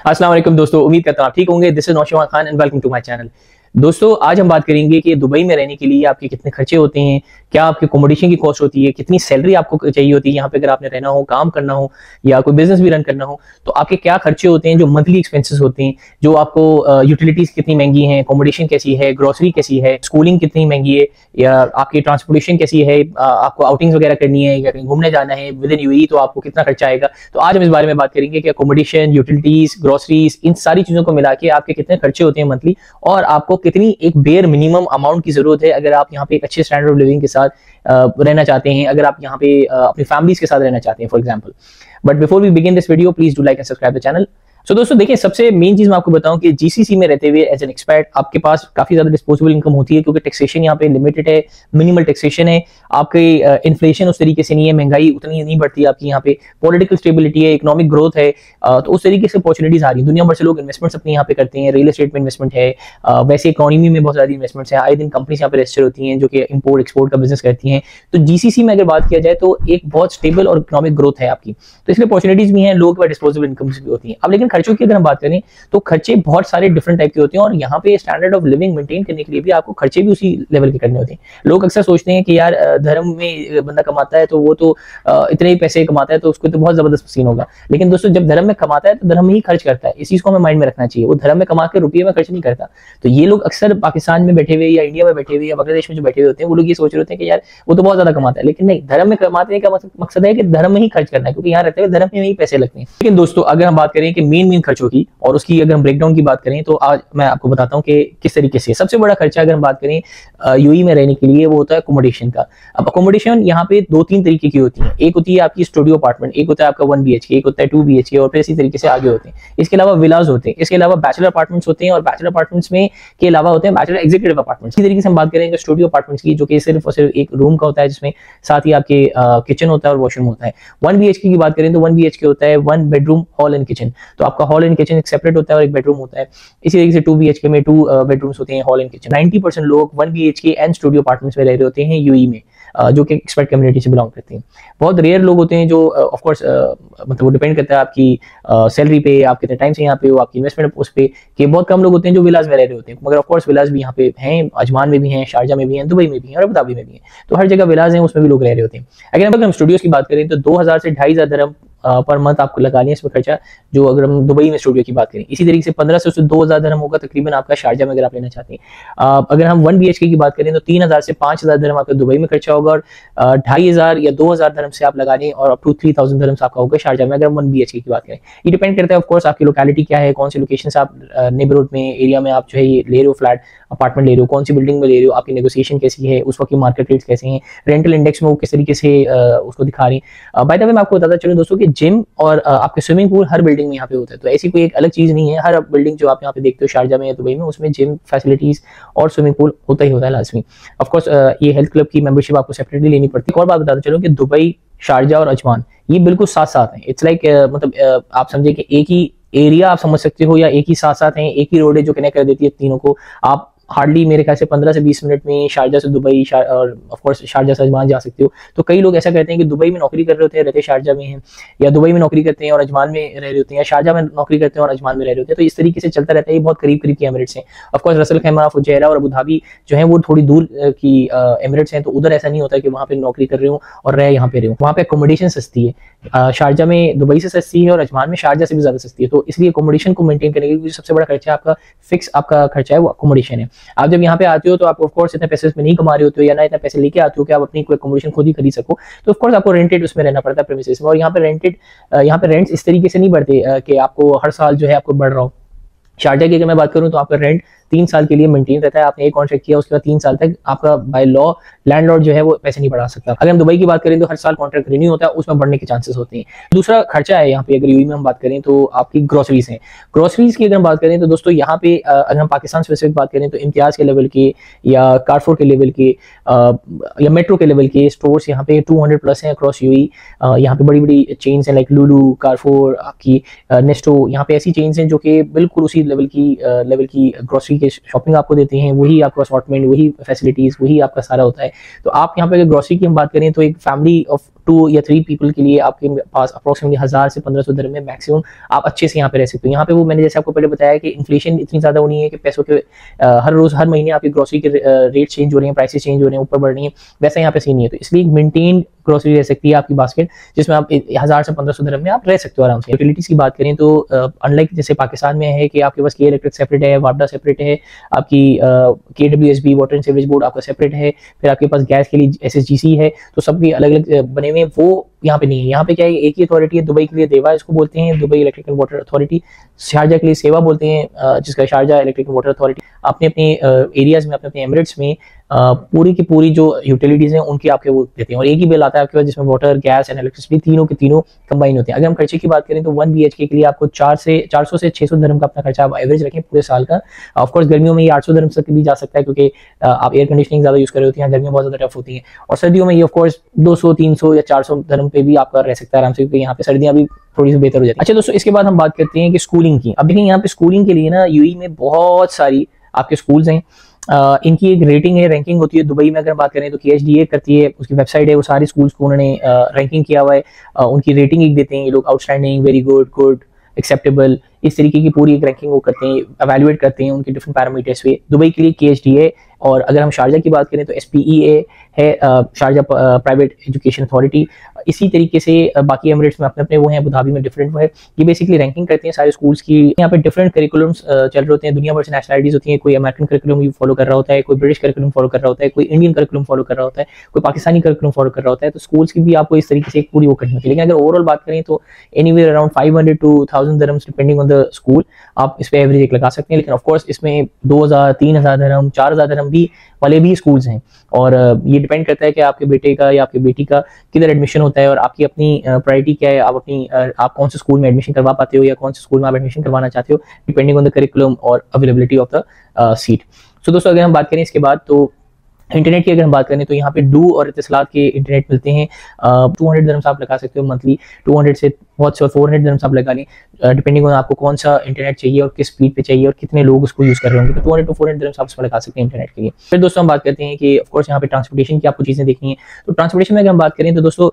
अस्सलाम वालेकुम दोस्तों, उम्मीद करता हूं आप ठीक होंगे। This is Naushwan Khan and welcome to my channel. दोस्तों, आज हम बात करेंगे कि दुबई में रहने के लिए आपके कितने खर्चे होते हैं, क्या आपकी अकोमोडेशन की कॉस्ट होती है, कितनी सैलरी आपको चाहिए होती है यहाँ पे अगर आपने रहना हो, काम करना हो या कोई बिजनेस भी रन करना हो, तो आपके क्या खर्चे होते हैं, जो मंथली एक्सपेंसेस होते हैं, जो आपको यूटिलिटीज कितनी महंगी हैं, अकोमोडेशन कैसी है, ग्रोसरी कैसी है, स्कूलिंग कितनी महंगी है, या आपकी ट्रांसपोर्टेशन कैसी है, आपको आउटिंग्स वगैरह करनी है या कहीं घूमने जाना है विद इन यूएई, तो आपको कितना खर्चा आएगा। तो आज हम इस बारे में बात करेंगे कि अकोमोडेशन, यूटिलिटीज, ग्रोसरीज, इन सारी चीजों को मिला के आपके कितने खर्चे होते हैं मंथली, और आपको कितनी एक बेयर मिनिमम अमाउंट की जरूरत है अगर आप यहाँ पे एक अच्छे स्टैंडर्ड ऑफ लिविंग के साथ रहना चाहते हैं, अगर आप यहाँ पे अपनी फैमिलीज के साथ रहना चाहते हैं for example. But before we begin this video, please do like and subscribe the channel. So दोस्तों देखिए, सबसे मेन चीज मैं आपको बताऊं कि जीसीसी में रहते हुए एज एन एक्सपर्ट आपके पास काफी ज्यादा डिस्पोजेबल इनकम होती है, क्योंकि टैक्सेशन यहाँ पे लिमिटेड है, मिनिमल टैक्सेशन है, आपकी इन्फ्लेशन उस तरीके से नहीं है, महंगाई उतनी नहीं बढ़ती आपकी यहाँ पे, पॉलिटिकल स्टेबिलिटी है, इकोनॉमिक ग्रोथ है, तो उस तरीके से अपॉर्चुनिटीज आ रही है। दुनिया भर से लोग इन्वेस्टमेंट्स अपने यहाँ पे करते हैं, रियल एस्टेट में इन्वेस्टमेंट है, वैसे इकोनॉमी में बहुत सारी इन्वेस्टमेंट्स है, आए दिन कंपनीज यहाँ पे रजिस्टर होती हैं जो कि इंपोर्ट एक्सपोर्ट का बिजनेस करती हैं। तो जीसीसी में अगर बात किया जाए तो एक बहुत स्टेबल और इकोनॉमिक ग्रोथ है आपकी, तो इसलिए अपॉर्चुनिटीज भी हैं, लोग डिस्पोजेबल इनकम भी होती है। अब लेकिन खर्चों की अगर हम बात करें तो खर्चे बहुत सारे डिफरेंट टाइप के होते हैं, और यहाँ पे स्टैंडर्ड ऑफ लिविंग मेंटेन करने के लिए भी आपको खर्चे भी उसी लेवल के करने होते हैं। लोग अक्सर सोचते हैं कि यार धर्म में बंदा कमाता है तो वो तो इतने ही पैसे कमाता है तो उसको तो बहुत जबरदस्त सीन होगा, लेकिन दोस्तों जब धर्म में कमाता है तो धर्म में ही खर्च करता है। इस चीज को हमें माइंड में रखना चाहिए, वो धर्म में कमा के रुपये में खर्च नहीं करता। तो ये लोग अक्सर पाकिस्तान में बैठे हुए या इंडिया में बैठे हुए या बांग्लादेश में जो बैठे हुए होते हैं, वो लोग ये सोच रहे होते हैं कि यार वो तो बहुत ज्यादा कमाता है, लेकिन नहीं, धर्म में कमाने का मकसद है कि धर्म में ही खर्च करना है, क्योंकि यहाँ रहते हुए धर्म में ही पैसे लगते हैं। लेकिन दोस्तों अगर हम बात करें कि मेन खर्चों की और उसकी अगर हम ब्रेकडाउन की बात करें, तो आज मैं आपको बताता हूं कि किस तरीके से सबसे बड़ा खर्चा अगर हम बात करें यूएई में रहने के लिए, वो होता है अकोमोडेशन का। अब अकोमोडेशन यहाँ पे 2-3 तरीके की होती है। एक होती है आपकी स्टूडियो अपार्टमेंट, एक होता है आपका 1 BHK, एक होता है 2 BHK, और फिर इसी तरीके से आगे होते हैं। इसके अलावा विलाज होते हैं, इसके अलावा बैचलर अपार्टमेंट्स होते हैं, और बैचलर अपार्टमेंट्स में के अलावा होते हैं बैचलर एग्जीक्यूटिव अपार्टमेंट्स। इसी तरीके से हम बात करेंगे स्टूडियो अपार्टमेंट्स की, जो कि सिर्फ और सिर्फ एक रूम का होता है, जिसमें साथ ही आपके किचन होता है और वॉशरूम होता है। 1 BHK की बात करें तो 1 BHK होता है 1 बेडरूम हॉल एंड किचन, तो आपका हॉल एंड किचन एक सेपरेट होता है और एक बेडरूम होता है। इसी तरीके से 2 BHK में 2 बेडरूम्स होते हैं, हॉल एंड किचन। 90% लोग 1 BHK एंड स्टूडियो अपार्टमेंट्स में रह रहे होते हैं यूएई में, जो कि एक्सपर्ट कम्युनिटी से बिलोंग करते हैं। बहुत रेयर लोग होते हैं जो ऑफ कोर्स मतलब वो डिपेंड करता है आपकी सैलरी पे, आप कितने टाइम से यहाँ पे हो, आपकी इन्वेस्टमेंट उस पे, कि बहुत कम लोग होते हैं जो विलाज में रह रहे होते हैं। मगर ऑफ कोर्स विलाज भी यहाँ पे हैं, अजमान में भी हैं, शारजा में भी हैं, दुबई में भी हैं और अबू धाबी में भी हैं, तो हर जगह विलाज हैं, उसमें भी लोग रह रहे होते हैं। अगर हम स्टूडियोज की बात करें तो 2000 से 2500 दिरहम पर मंथ आपको लगा लिया इसमें खर्चा, जो अगर हम दुबई में स्टूडियो की बात करें। इसी तरीके से 1500 से 2000 दिरहम होगा तकरीबन आपका शारजा में अगर आप लेना चाहते हैं। अगर हम 1 BHK की बात करें तो 3000 से 5000 दिरहम आपका दुबई में खर्चा होगा, और 2500 या 2000 दिरहम से आप लगा लें और अप टू 3000 दिरहम आपका होगा शारजा में, अगर हम 1 BHK की बात करें। ये डिपेंड करता है ऑफ कोर्स आपकी लोकेलिटी क्या है, कौन सी लोकेशन से आप नेबरहुड में एरिया में आप जो है ये ले रहे हो, फ्लैट अपार्टमेंट ले रहे हो, कौन सी बिल्डिंग में ले रहे हो, आपकी नेगोशिएशन कैसी है, उस वक्त की मार्केट रेट्स कैसे हैं, रेंटल इंडेक्स में वो किस तरीके से उसको दिखा रही है। बाय द वे मैं आपको बताता चलूं दोस्तों कि जिम और आपके स्विमिंग पूल हर बिल्डिंग में यहाँ पे होता है, तो ऐसी कोई एक अलग चीज नहीं है। हर बिल्डिंग जो आप यहाँ पे देखते हो शारजा में या दुबई में, उसमें जिम फैसिलिटीज और स्विमिंग पूल होता ही होता है लाजमी। ऑफ कोर्स ये हेल्थ क्लब की मेंबरशिप आपको सेपरेटली लेनी पड़ती है। एक और बात बताता चलो कि दुबई, शारजा और अजमान ये बिल्कुल साथ साथ हैं। इट्स लाइक मतलब आप समझे कि एक ही एरिया आप समझ सकते हो, या एक ही साथ साथ हैं, एक ही रोड है जो कनेक्ट कर देती है तीनों को। आप हार्डली मेरे ख्याल से 15 से 20 मिनट में शारजा से दुबई और ऑफ कोर्स शारजा से अजमान जा सकते हो। तो कई लोग ऐसा करते हैं कि दुबई में नौकरी कर रहे होते हैं, रहते शारजा में हैं, या दुबई में नौकरी करते हैं और अजमान में रह रहे होते हैं, या शारजा में नौकरी करते हैं और अजमान में रह रहे होते हैं। तो इस तरीके से चलता रहता है, ये बहुत करीब करीब की एमिरेट्स हैं। Of course Russell Khaima, Fujairah और अबू धाबी जो है वो थोड़ी दूर की एमिरेट्स हैं, तो उधर ऐसा नहीं होता कि वहाँ पे नौकरी कर रहे हो और रह यहाँ पे रहे हो। वहाँ पे अकोमोडेशन सस्ती है, शारजा में दुबई से सस्ती है और अजमान में शारजा से भी ज्यादा सस्ती है। तो इसलिए अकोमोडेशन को मेंटेन करने के लिए सबसे बड़ा खर्चा आपका फिक्स आपका खर्चा है वो अकोमोडेशन है। आप जब यहाँ पे आते हो तो आप ऑफ कोर्स इतने पैसे उसमें नहीं कमा रहे होते हो, या ना इतने पैसे लेके आते हो कि आप अपनी कोई अकोमोडेशन खुद ही खरीद सको, तो ऑफ कोर्स आपको रेंटेड उसमें रहना पड़ता है प्रीमिसेस में। और यहाँ पे रेंट्स इस तरीके से नहीं बढ़ते कि आपको हर साल जो है आपको बढ़ रहा हो। शारजा की अगर मैं बात करूं तो आपका रेंट 3 साल के लिए मेंटेन रहता है। आपने एक कॉन्ट्रैक्ट किया, उसके बाद 3 साल तक आपका बाय लॉ लैंडलॉर्ड जो है वो पैसे नहीं बढ़ा सकता। अगर हम दुबई की बात करें तो हर साल कॉन्ट्रैक्ट रिन्यू होता है, उसमें बढ़ने के चांसेस होते हैं। दूसरा खर्चा है यहाँ पे अगर यूएई में हम बात करें तो आपकी ग्रोसरीज हैं। ग्रोसरीज की अगर हम बात करें तो दोस्तों यहाँ पे अगर हम पाकिस्तान स्पेसिफिक बात करें तो इम्तियाज के लेवल के या कारफोर के लेवल के या मेट्रो के लेवल के स्टोर्स यहाँ पे 200 प्लस हैं अक्रॉस यूएई। यहाँ पे बड़ी बड़ी चेन्स हैं लाइक लुलू, कारफोर, आपकी नेस्टो, यहाँ पे ऐसी चेन्स हैं जो कि बिल्कुल उसी लेवल की ग्रोसरी के शॉपिंग आपको देते हैं, वही आपका असॉर्टमेंट, वही फैसिलिटीज, वही आपका सारा होता है। तो आप यहाँ पे अगर ग्रोसरी की हम बात करें तो एक फैमिली ऑफ 2 या 3 पीपल के लिए आपके पास अप्रोक्सीमेटली 1000 से 1500 दिरहम में मैक्सिमम आप अच्छे से यहाँ पे रह सकते हो। यहाँ पे वो मैंने जैसे आपको पहले बताया कि इन्फ्लेशन इतनी ज्यादा होनी है कि पैसों के हर रोज हर महीने आपकी ग्रोसरी के रेट चेंज हो रहे हैं, प्राइसेस चेंज हो रहे हैं, ऊपर बढ़ रही है, वैसा यहाँ पे सीन नहीं है। तो इसलिए मेंटेन ग्रोसरी रह सकती है आपकी बास्केट, जिसमें आप 1000 से 1500 दिरहम में आप रह सकते हो आराम से। यूटिलिटीज की बात करें तो अनलाइक जैसे पाकिस्तान में है कि आपके पास के इलेक्ट्रिक सेपरेट है, वापडा सेपरेट है, आपकी KWSB water and sewerage board आपका सेपरेट है, फिर आपके पास गैस के लिए SSGC है, तो सबके अलग अलग बने हुए हैं। वो यहाँ पे नहीं है। यहाँ पे क्या है, एक ही अथॉरिटी है। दुबई के लिए देवा इसको बोलते हैं, Dubai electric and water authority. Sharjah के लिए सेवा बोलते हैं, जिसका Sharjah electric and water authority. अपने अपने एरियाज में, अपने अपने एमिरेट्स में पूरी की पूरी जो यूटिलिटीज हैं उनकी आपके वो देते हैं, और एक ही बिल आता है आपके पास जिसमें वाटर, गैस एंड इलेक्ट्रिसिटी तीनों के तीनों कंबाइन होते हैं। अगर हम खर्चे की बात करें तो 1 BHK के लिए आपको 400 से 600 दिरहम का अपना खर्चा आप एवरेज रखें पूरे साल का। ऑफकोर्स गर्मियों में ये 800 दिरहम तक भी जा सकता है, क्योंकि आप एयर कंडीशनिंग ज्यादा यूज कर रहे होते हैं, गर्मियां बहुत ज्यादा टफ होती हैं। और सर्दियों में ये ऑफकोर्स 200, 300 या 400 दिरहम पे भी आपका रह सकता है आराम से, क्योंकि यहाँ पे सर्दियां भी थोड़ी सी बेहतर हो जाती है। अच्छा दोस्तों, इसके बाद हम बात करते हैं कि स्कूलिंग की। अब देखिए यहाँ पे स्कूलिंग के लिए ना UAE में बहुत सारी आपके स्कूल्स हैं। इनकी एक रेटिंग है, रैंकिंग होती है। दुबई में अगर बात करें तो KHDA करती है, उसकी वेबसाइट है, वो सारी स्कूल्स को उन्होंने रैंकिंग किया हुआ है। उनकी रेटिंग एक देते हैं ये लोग, outstanding, very good, good, acceptable, इस तरीके की पूरी एक रैंकिंग वो करते हैं, एवेल्युएट करते हैं उनके डिफरेंट पैरामीटर्स पे। दुबई के लिए KHDA, और अगर हम शारजा की बात करें तो SPEA है, शारजा प्राइवेट एजुकेशन अथॉरिटी। इसी तरीके से बाकी एमिरेट्स में अपने अपने वो हैं, अबू धाबी में डिफरेंट वो है। ये बेसिकली रैंकिंग करते हैं सारे स्कूल्स की। यहाँ पे डिफरेंट करिकुलम्स चल रहे होते हैं, दुनिया भर से नेशनलिटीज होती हैं। कोई अमेरिकन करिकुलम फॉलो कर रहा होता है, कोई ब्रिटिश करिकुलम फॉलो कर रहा होता है, कोई इंडियन करिकुलम फॉलो कर रहा होता है, कोई पाकिस्तानी करिकुलम फॉलो कर रहा होता है। तो स्कूल्स की भी आपको इस तरीके से एक पूरी वो करनी होती है। लेकिन अगर ओवरऑल बात करें तो anywhere around 500 to 1000 dirhams depending on the school, आप इस पे एवरेज एक लगा सकते हैं। लेकिन ऑफकोर्स इसमें 2000, 3000 दिरहम, 4000 दिरहम भी वाले भी स्कूल्स हैं, और ये डिपेंड करता है कि आपके बेटे का या आपकी बेटी का किधर एडमिशन होता है, और आपकी अपनी प्रायोरिटी क्या है, आप कौन से स्कूल में एडमिशन करवा पाते हो या कौन से स्कूल में आप एडमिशन करवाना चाहते हो, डिपेंडिंग ऑन द करिकुलम और अवेलेबिलिटी ऑफ द सीट। सो दोस्तों, अगर हम बात करें इसके बाद तो इंटरनेट की अगर हम बात करें तो यहाँ पे डू और इत्तिसालात के इंटरनेट मिलते हैं। 200 दिरहम्स आप लगा सकते हो मंथली, 200 से बहुत से 400 दिरहम्स आप लगा लें, डिपेंडिंग ऑन आपको कौन सा इंटरनेट चाहिए और किस स्पीड पे चाहिए और कितने लोग उसको यूज कर रहे होंगे। तो 200 to 400 दिरहम्स आप उसमें लगा सकते हैं इंटरनेट के लिए। फिर दोस्तों हम बात करते हैं कि ऑफकोर्स यहाँ पे ट्रांसपोर्टेशन की आपको चीजें देखनी है। तो ट्रांसपोर्टेशन में अगर हम बात करें तो दोस्तों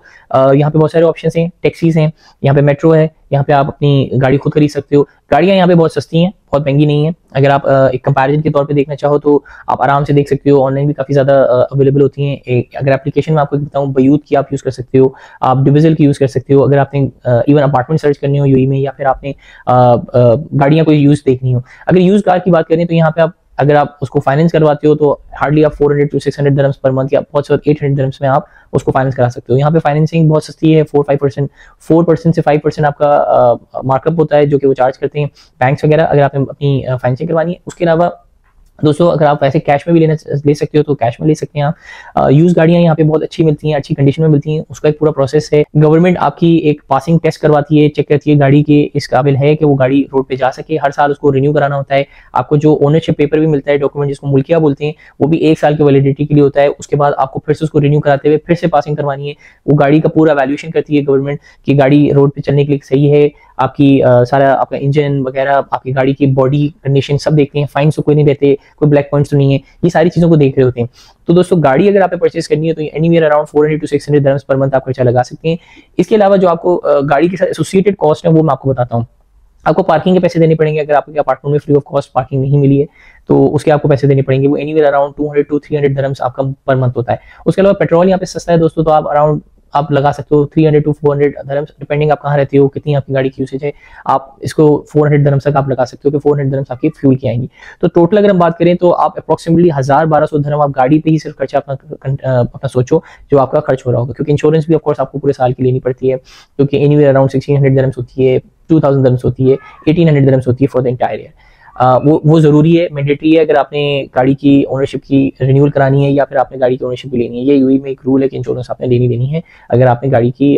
यहाँ पे बहुत सारे ऑप्शन हैं, टैक्सीज हैं, यहाँ पे मेट्रो है, यहाँ पे आप अपनी गाड़ी खुद खरीद सकते हो। गाड़ियाँ यहाँ पे बहुत सस्ती हैं, बहुत महंगी नहीं है। अगर आप एक कंपैरिजन के तौर पे देखना चाहो तो आप आराम से देख सकते हो, ऑनलाइन भी काफ़ी ज़्यादा अवेलेबल होती हैं। अगर एप्लीकेशन में आपको बताऊँ, बयूत की आप यूज़ कर सकते हो, आप डिविजल की यूज़ कर सकते हो। अगर आपने इवन अपार्टमेंट सर्च करनी हो UAE में, या फिर आपने गाड़ियाँ कोई यूज़ देखनी हो। अगर यूज़ कार की बात करें तो यहाँ पे आप अगर आप उसको फाइनेंस करवाते हो तो हार्डली आप 400 to 600 दिरहम्स पर मंथ या बहुत से 800 दिरहम्स में आप उसको फाइनेंस करा सकते हो। यहाँ पे फाइनेंसिंग बहुत सस्ती है, 4% से 5% आपका मार्कअप होता है जो कि वो चार्ज करते हैं बैंक्स वगैरह, अगर आपने अपनी फाइनेंसिंग करवानी है। उसके अलावा दोस्तों अगर आप वैसे कैश में भी ले सकते हो तो कैश में ले सकते हैं आप। यूज गाड़ियां यहाँ पे बहुत अच्छी मिलती हैं, अच्छी कंडीशन में मिलती हैं। उसका एक पूरा प्रोसेस है, गवर्नमेंट आपकी एक पासिंग टेस्ट करवाती है, चेक करती है गाड़ी के इस काबिल है कि वो गाड़ी रोड पे जा सके। हर साल उसको रिन्यू कराना होता है। आपको जो ओनरशिप पेपर भी मिलता है, डॉक्यूमेंट जिसको मुल्किया बोलते हैं, वो भी 1 साल की वैलिडिटी के लिए होता है। उसके बाद आपको फिर से उसको रिन्यू कराते हुए फिर से पासिंग करवानी है। वो गाड़ी का पूरा वैल्यूएशन करती है गवर्नमेंट कि गाड़ी रोड पे चलने के लिए सही है, आपकी सारा आपका इंजन वगैरह, आपकी गाड़ी की बॉडी कंडीशन सब देखते हैं, फाइन तो कोई नहीं देते, कोई ब्लैक पॉइंट्स तो नहीं है, ये सारी चीजों को देख रहे होते हैं। तो दोस्तों गाड़ी अगर आपने परचेज करनी है तो anywhere around 400 to 600 dirhams per month आप खर्चा लगा सकते हैं। इसके अलावा जो आपको गाड़ी के साथ एसोसिएटेड कॉस्ट है वो मैं आपको बताता हूँ। आपको पार्किंग के पैसे देने पड़ेंगे, अगर आपके अपार्टमेंट में फ्री ऑफ कॉस्ट पार्किंग नहीं मिली है तो उसके आपको पैसे देने पड़ेंगे। वो एनीवेयर अराउंड 200 to 300 दिरहम्स आपका पर मंथ होता है। उसके अलावा पेट्रोल यहाँ पे सस्ता है दोस्तों, तो आप अराउंड आप लगा सकते हो 300 to 400 दिरहम्स, डिपेंडिंग आप कहाँ रहते हो, कितनी आपकी गाड़ी की यूसेज है, आप इसको 400 दिरहम्स तक आप लगा सकते हो कि 400 दिरहम्स आपकी फ्यूल की आएंगी। तो टोटल अगर हम बात करें तो आप अप्रोक्सीमेटली 1000-1200 दिरहम आप गाड़ी पे ही सिर्फ खर्चा अपना सोचो जो आपका खर्च हो रहा होगा, क्योंकि इंश्योरेंस भी ऑफकोर्स आपको पूरे साल की लेनी पड़ती है, क्योंकि एनीवेयर अराउंड 1600 दिरहम्स होती है, 2000 दिरहम्स होती है, 1800 दिरहम्स होती है फॉर द एंटायर ईयर। वो जरूरी है, मैंडेटरी है अगर आपने गाड़ी की ओनरशिप की रिन्यूअल करानी है या फिर आपने गाड़ी की ओनरशिप भी लेनी है। ये यूएई में एक रूल है कि इंश्योरेंस आपने लेनी है अगर आपने गाड़ी की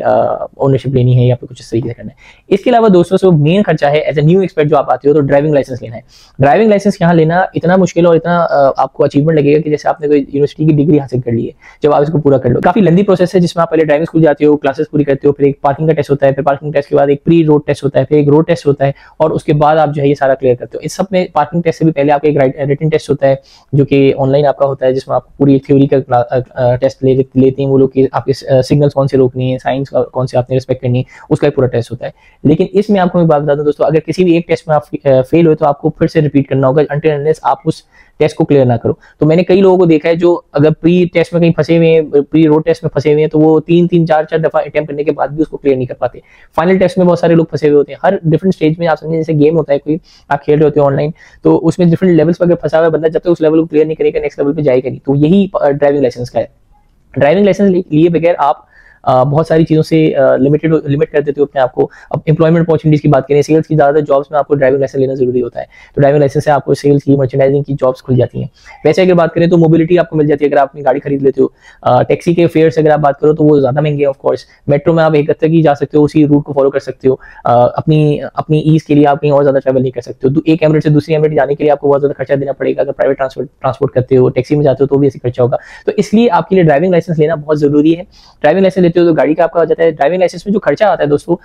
ओनरशिप लेनी है या फिर कुछ इस तरीके से करना है। इसके अलावा दोस्तों से मेन खर्चा है, एज ए न्यू एक्सपर्ट जो आप आते हो तो ड्राइविंग लाइसेंस लेना है। ड्राइविंग लाइसेंस यहाँ लेना इतना मुश्किल और इतना आपको अचीवमेंट लगेगा कि जैसे आपने कोई यूनिवर्सिटी की डिग्री हासिल कर ली है। जब आप इसको पूरा कर लो, काफी लंबी प्रोसेस है जिसमें आप पहले ड्राइविंग स्कूल जाते हो, क्लासेस पूरी करते हो, फिर एक पार्किंग का टेस्ट होता है, फिर पार्किंग टेस्ट के बाद एक प्री रोड टेस्ट होता है, फिर एक रोड टेस्ट होता है और उसके बाद आप जो है ये सारा क्लियर करते हो। इस सब सब में पार्किंग टेस्ट से भी पहले आपका एक रिटन टेस्ट होता है जो कि ऑनलाइन आपका होता है, जिसमें आप पूरी थ्योरी का टेस्ट लेते हैं वो लोग कि आपके सिग्नल्स कौन से रोकनी है, साइंस कौन से आपने रिस्पेक्ट करनी है, उसका एक पूरा टेस्ट होता है। लेकिन इसमें आपको मैं बात बता दूं दोस्तों, अगर किसी भी एक टेस्ट में आप फेल हुए तो आपको फिर से रिपीट करना होगा अनटिल अनलेस आप उस टेस्ट को क्लियर ना करो। तो मैंने कई लोगों को देखा है जो अगर प्री टेस्ट में कहीं फंसे हुए हैं, प्री रोड टेस्ट में फंसे हुए हैं, तो वो 3-3 4-4 दफा अटेम्प्ट करने के बाद भी उसको क्लियर नहीं कर पाते। फाइनल टेस्ट में बहुत सारे लोग फंसे हुए होते हैं। हर डिफरेंट स्टेज में आप समझे जैसे गेम होता है कोई, आप खेल रहे होते हो ऑनलाइन, तो उसमें डिफरेंट लेवल्स पर अगर फंसा हुआ बंदा जब तक उस लेवल को क्लियर नहीं करेगा नेक्स्ट लेवल पे जाएगा नहीं। तो यही ड्राइविंग लाइसेंस का है। ड्राइविंग लाइसेंस लिए बगैर आप बहुत सारी चीज़ों से लिमिट कर देते हो अपने आप को। अब एम्प्लॉयमेंट अपॉर्चुनिटीज की बात करें, सेल्स की ज़्यादातर जॉब्स में आपको ड्राइविंग लाइसेंस लेना जरूरी होता है। तो ड्राइविंग लाइसेंस से आपको सेल्स की, मर्चेंडाइजिंग की जॉब्स खुल जाती हैं। वैसे अगर बात करें तो मोबिलिटी आपको मिल जाती है अगर आप अपनी गाड़ी खरीद लेते हो। टैक्सी के फेयर्स अगर आप बात करो तो वो ज़्यादा महंगे हैं ऑफकोर्स। मेट्रो में आप एक तक ही जा सकते हो, उसी रूट को फॉलो कर सकते हो। अपनी ईज के लिए आप कहीं और ज़्यादा ट्रैवल नहीं कर सकते हो। एक एमिरेट से दूसरी एमिरेट जाने के लिए आपको बहुत ज़्यादा खर्चा देना पड़ेगा। अगर प्राइवेट ट्रांसपोर्ट करते हो, टैक्सी में जाते हो तो भी ऐसे खर्चा होगा। तो इसलिए आपके लिए ड्राइविंग लाइसेंस लेना बहुत जरूरी है। ड्राइविंग लाइसेंस लेते हो तो गाड़ी का आपका हो जाता है। ड्राइविंग लाइसेंस में जो खर्चा आता है दोस्तों,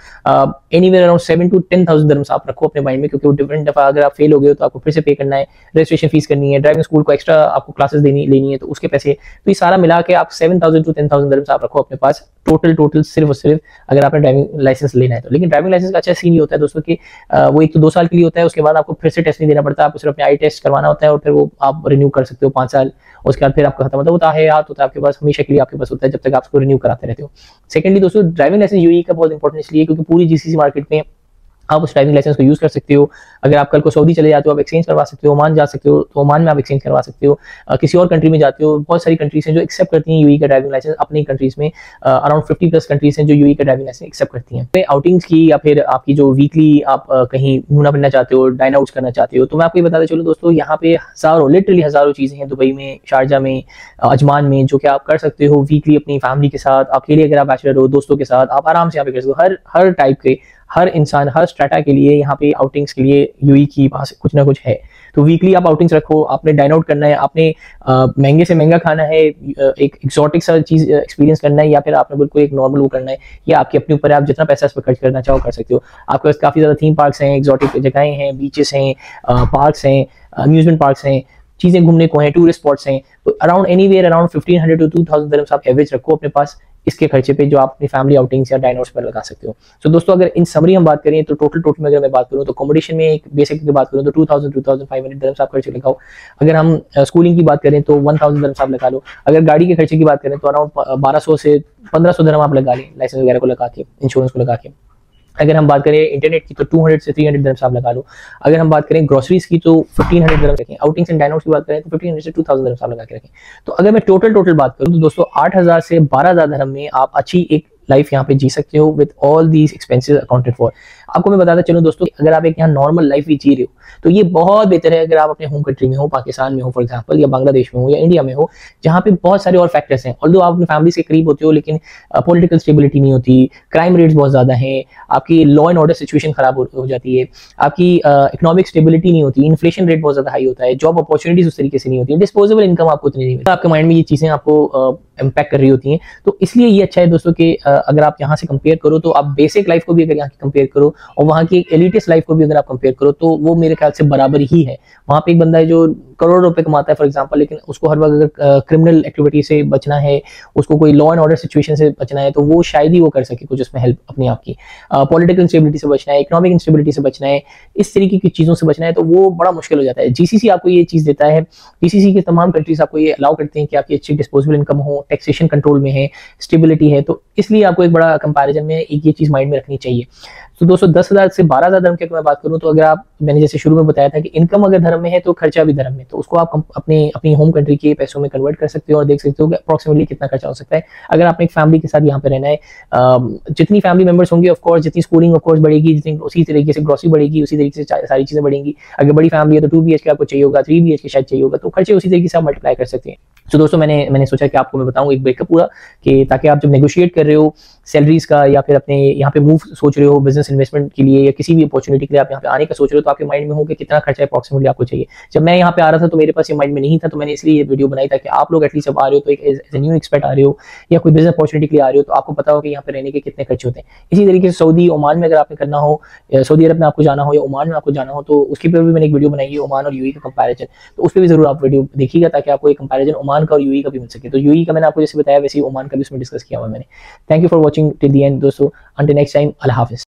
एनीवेयर अराउंड 7 to 10,000 दिरहम्स आप रखो अपने माइंड में, क्योंकि वो डिफरेंट दफा अगर आप फेल हो गए हो तो आपको फिर से पे करना है, रजिस्ट्रेशन फीस करनी है, ड्राइविंग स्कूल को एक्स्ट्रा आपको क्लासेस लेनी है तो उसके पैसे। तो ये सारा मिला के आप 7,000 to 10,000 दिरहम्स आप रखो अपने पास टोटल सिर्फ और सिर्फ अगर आपने ड्राइविंग लाइसेंस लेना है तो। लेकिन ड्राइविंग लाइसेंस का अच्छा सीन ये होता है दोस्तों कि वो एक तो 2 साल के लिए होता है, उसके बाद आपको फिर से टेस्ट नहीं देना पड़ता, आपको सिर्फ अपने आई टेस्ट करवाना होता है और फिर वो आप रिन्यू कर सकते हो 5 साल। उसके बाद फिर आपका खत्म होता है, वो ताहयात होता है आपके पास, हमेशा के लिए आपके पास होता है जब तक आप उसको रिन्यू कराते रहते हो। सेकेंडली दोस्तों, ड्राइविंग लाइसेंस यूएई का बहुत इंपॉर्टेंट इसलिए क्योंकि पूरी जीसीसी मार्केट में आप उस ड्राइविंग लाइसेंस को यूज कर सकते हो। अगर आप कल को सऊदी चले जाते हो आप एक्सचेंज करवा सकते हो, ओमान जा सकते हो तो ओमान में आप एक्सचेंज करवा सकते हो। किसी और कंट्री में जाते हो, बहुत सारी कंट्रीज हैं जो एक्सेप्ट करती हैं यूएई का ड्राइविंग लाइसेंस। अपनी कंट्रीज में अराउंड 50+ कंट्रीज हैं जो यूएई का ड्राइविंग लाइसेंस एक्सेप्ट करती हैं। आउटिंग्स की या फिर आपकी जो वीकली आप कहीं घूमना फिरना चाहते हो, डाइन आउट्स करना चाहते हो, तो मैं आपको ये बताता चलूँ दोस्तों, यहाँ पे लिटरली हजारों चीजें हैं दुबई में, शारजा में, अजमान में, जो कि आप कर सकते हो वीकली अपनी फैमिली के साथ। अकेले अगर आप बैचलर हो, दोस्तों के साथ, आप आराम से यहाँ पे कर सकते हो। हर टाइप के, हर इंसान, हर स्ट्रेटा के लिए यहाँ पे आउटिंग्स के लिए यूएई की पास कुछ ना कुछ है। तो वीकली आप आउटिंग्स रखो, आपने डाइन आउट करना है, आपने महंगे से महंगा खाना है, एक एक्सोटिक सा चीज एक्सपीरियंस करना है, या फिर आपने बिल्कुल एक नॉर्मल वो करना है, या आपके अपने ऊपर है, आप जितना पैसा इस पर खर्च करना चाहो कर सकते हो। आपके पास काफी ज्यादा थीम पार्क्स हैं, एक्सोटिक जगहें हैं, बीचेस हैं, पार्क्स हैं, अम्यूजमेंट पार्क्स हैं, चीजें घूमने को हैं, टूरिस्ट स्पॉट्स हैं। तो अराउंड 1500 to 2,000 दिरहम्स आप एवरेज रखो अपने पास इसके खर्चे पे, जो आप अपनी फैमिली आउटिंग्स या डाइन आउट्स पर लगा सकते हो। तो दोस्तों अगर इन समरी हम बात करें तो टोटल में अगर मैं बात करूं तो अकोमोडेशन में एक बेसिक की बात करूं तो 2,500 दिरहम्स आप खर्चे लगाओ। अगर हम स्कूलिंग की बात करें तो 1,000 दिरहम्स आप लगा लो। अगर गाड़ी के खर्चे की बात करें तो अराउंड 1200 से 1500 दिरहम आप लगा लें, लाइसेंस वगैरह को लगा के, इंश्योरेंस को लगा के। अगर हम बात करें इंटरनेट की तो 200 से 300 दिरहम्स आप लगा लो। अगर हम बात करें ग्रोसरीज की तो 1500 दिरहम्स रखें। आउटिंग्स एंड डाइन आउट्स की बात करें तो 1500 से 2000 दिरहम्स आप लगा के रखें। तो अगर मैं टोटल बात करूं तो दोस्तों 8,000 से 12,000 दिरहम में आप अच्छी एक लाइफ यहाँ पे जी सकते हो with all these expenses accounted for. आपको मैं बताता चलूं दोस्तों, अगर आप एक यहाँ नॉर्मल लाइफ भी जी रहे हो तो ये बहुत बेहतर है अगर आप अपने होम कंट्री में हो, पाकिस्तान में हो फॉर एग्जांपल, या बांग्लादेश में हो, या इंडिया में हो, जहाँ पे बहुत सारे और फैक्टर्स हैं। ऑल्दो आप अपनी फैमिली से करीब होते हो लेकिन पॉलिटिकल स्टेबिलिटी नहीं होती, क्राइम रेट्स बहुत ज्यादा हैं, आपकी लॉ एंड ऑर्डर सिचुएशन खराब हो जाती है, आपकी इकोनॉमिक स्टेबिलिटी नहीं होती, इन्फ्लेशन रेट बहुत ज्यादा हाई होता है, जॉब अपॉर्चुनिटीज उस तरीके से नहीं होती, डिस्पोजेबल इनकम आपको उतनी नहीं मिलती। आपके माइंड में ये चीजें आपको इम्पैक्ट कर रही होती हैं। तो इसलिए ये अच्छा है दोस्तों कि अगर आप यहाँ से कंपेयर करो तो आप बेसिक लाइफ को भी अगर यहाँ की कंपेयर करो और वहाँ की एलिटिस्ट लाइफ को भी अगर आप कंपेयर करो तो वो मेरे ख्याल से बराबर ही है। वहाँ पे एक बंदा है जो करोड़ों रुपए कमाता है फॉर एग्जांपल, लेकिन उसको हर वक्त अगर क्रिमिनल एक्टिविटी से बचना है, उसको कोई लॉ एंड ऑर्डर सिचुएशन से बचना है, तो वो शायद ही वो कर सके कुछ उसमें हेल्प अपने आप की। पॉलिटिकल इंस्टेबिलिटी से बचना है, इकोनॉमिक इंस्टेबिलिटी से बचना है, इस तरीके की चीज़ों से बचना है, तो वो बड़ा मुश्किल हो जाता है। जीसीसी आपको ये चीज़ देता है। जीसीसी के तमाम कंट्रीज आपको ये अलाउ करते हैं कि आपकी अच्छी डिस्पोजेबल इनकम हो, टैक्सेशन कंट्रोल में है, स्टेबिलिटी है। तो इसलिए आपको एक बड़ा कंपैरिजन में एक ये चीज़ माइंड में रखनी चाहिए। तो दोस्तों 10,000 से 12,000 धर्म की अगर मैं बात करूं तो अगर आप, मैंने जैसे शुरू में बताया था कि इनकम अगर धर्म में है तो खर्चा भी धर्म में, तो उसको आप अपनी होम कंट्री के पैसों में कन्वर्ट कर सकते हो और देख सकते हो कि अप्रोक्सीमेटली कितना खर्चा हो सकता है अगर आपने एक फैमिली के साथ यहाँ पे रहना है। जितनी फैमिली मेंबर्स होंगे ऑफकोर्स, जितनी स्कूलिंग ऑफकोर्स बढ़ेगी, जितनी उसी तरीके से ग्रोसरी बढ़ेगी, उसी तरीके से सारी चीजें बढ़ेंगी। अगर बड़ी फैमिली है तो 2 BHK आपको चाहिए होगा, 3 BHK शायद चाहिए होगा, तो खर्चे उसी तरीके से आप मल्टीप्लाई कर सकते हैं। तो दोस्तों मैंने सोचा कि आपको मैं बताऊं एक ब्रेकअप पूरा, कि ताकि आप जब नेगोशिएट कर रहे हो सैलरीज का या फिर अपने यहाँ पे मूव सोच रहे हो बिजनेस इन्वेस्टमेंट के लिए या किसी भी अपॉर्चुनिटी के लिए आप यहाँ पे आने का सोच रहे हो, तो आपके माइंड में हो कि कितना खर्चा अप्रॉक्सिमेटली आपको चाहिए। जब मैं यहाँ पे आ रहा था तो मेरे पास ये माइंड में नहीं था, तो मैंने इसलिए ये वीडियो बनाई था कि आप लोग एटलीस्ट जब आ रहे हो तो एक एज न्यू एक्सपर्ट आ रहे हो या कोई बिजनेस अपॉर्चुनिटी के लिए आ रहे हो तो आपको पता हो कि यहाँ पे रहने के कितने खर्चे होते हैं। इसी तरीके से सऊदी ओमान में अगर आपने करना हो, सऊदी अरब में आपको जाना हो या ओमान में आपको जाना हो, तो उसके ऊपर भी मैंने एक वीडियो बनाई है ओमान और यूएई का कंपैरिजन, तो उस पर भी जरूर आप वीडियो देखिएगा ताकि आपको एक कंपैरिजन ओमान का और यूएई का भी मिल सके। तो यूएई का मैंने आपको जैसे बताया वैसे ही ओमान का भी उसमें डिस्कस किया हुआ मैंने। Thank you for watching till the end दोस्तों। अंटिल नेक्स्ट टाइम, अल्लाह हाफिज़।